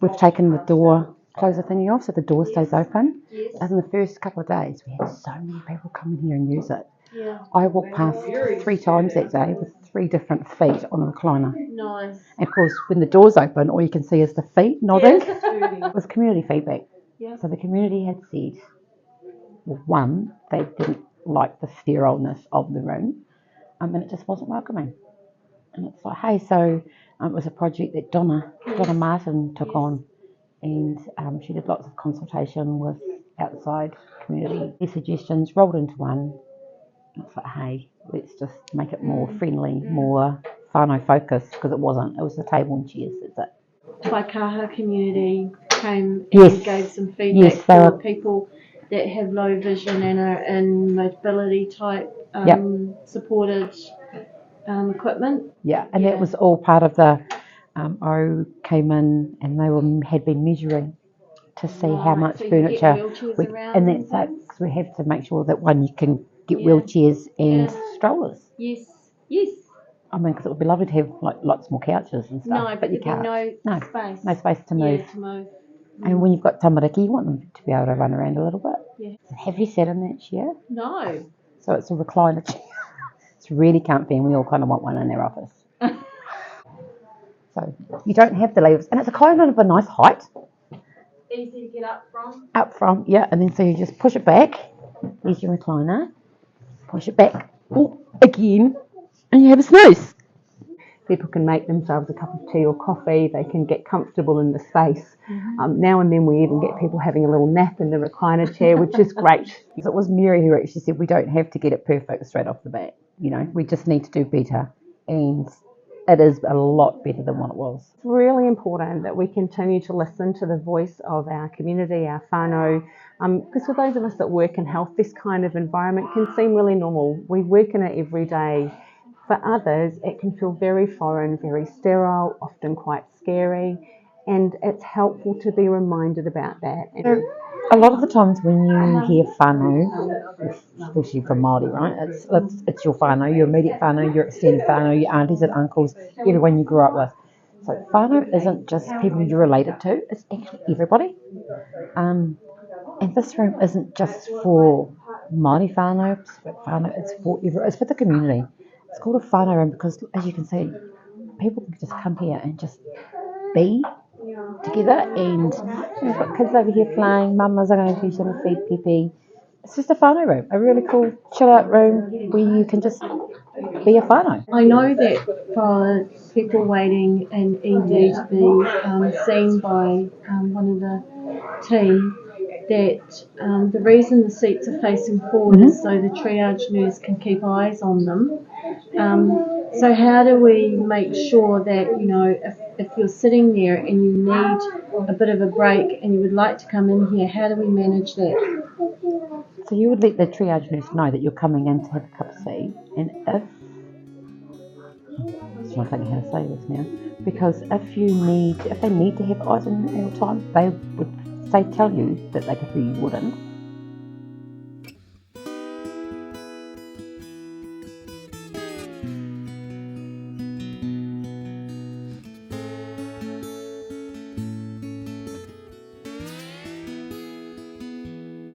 we've taken the door closer thingy off so the door stays open. And in the first couple of days, we had so many people come in here and use it. I walked past 3 times that day with 3 different feet on a recliner. Nice. And of course, when the door's open, all you can see is the feet nodding. It was community feedback. So the community had said, well, one, they didn't like the sterileness of the room, and it just wasn't welcoming. And it's like, hey, so it was a project that Donna Martin took on, and she did lots of consultation with outside community. Their suggestions rolled into one. And it's like, hey, let's just make it more friendly, more whānau focused, because it wasn't. It was the table and chairs, that's it. Waikaha community came and gave some feedback for people that have low vision and are in mobility type supported equipment. Yeah, and that was all part of the O came in and they had been measuring to see how much furniture and that's it, because we have to make sure that one, you can get wheelchairs and strollers. Yes. I mean, because it would be lovely to have like lots more couches and stuff, no, but you can't. No space. No space to move. Yeah, to move. And when you've got tamariki, you want them to be able to run around a little bit. Yeah. Have you sat in that chair? No. So it's a recliner chair. It's really comfy, and we all kind of want one in our office. So you don't have the levers, and it's a kind of a nice height. Easy to get up from. Up from, yeah, and then so you just push it back. There's your recliner. Push it back. Oh, again, and you have a snooze. People can make themselves a cup of tea or coffee. They can get comfortable in the space. Now and then we even get people having a little nap in the recliner chair, which is great. So it was Mary who actually said we don't have to get it perfect straight off the bat. You know, we just need to do better. And it is a lot better than what it was. It's really important that we continue to listen to the voice of our community, our whānau, because for those of us that work in health, this kind of environment can seem really normal. We work in it every day. For others, it can feel very foreign, very sterile, often quite scary, and it's helpful to be reminded about that. A lot of the times when you hear whānau, especially from Māori, right, it's your whānau, your immediate whānau, your extended whānau, your aunties and uncles, everyone you grew up with. So whānau isn't just people you're related to, it's actually everybody. And this room isn't just for Māori whānau, it's for the community. It's called a Whānau Room because, as you can see, people can just come here and just be together. And we've got kids over here playing, mamas are going to do some feed Pepe. It's just a Whānau Room, a really cool chill-out room where you can just be a whānau. I know that for people waiting in ED to be seen by one of the team, that the reason the seats are facing forward is so the triage nurse can keep eyes on them. So how do we make sure that, you know, if you're sitting there and you need a bit of a break and you would like to come in here, how do we manage that? So you would let the triage nurse know that you're coming in to have a cup of tea, and I'm not thinking how to say this now, because if they need to have eyes on you all the time, they would tell you that they prefer you wouldn't.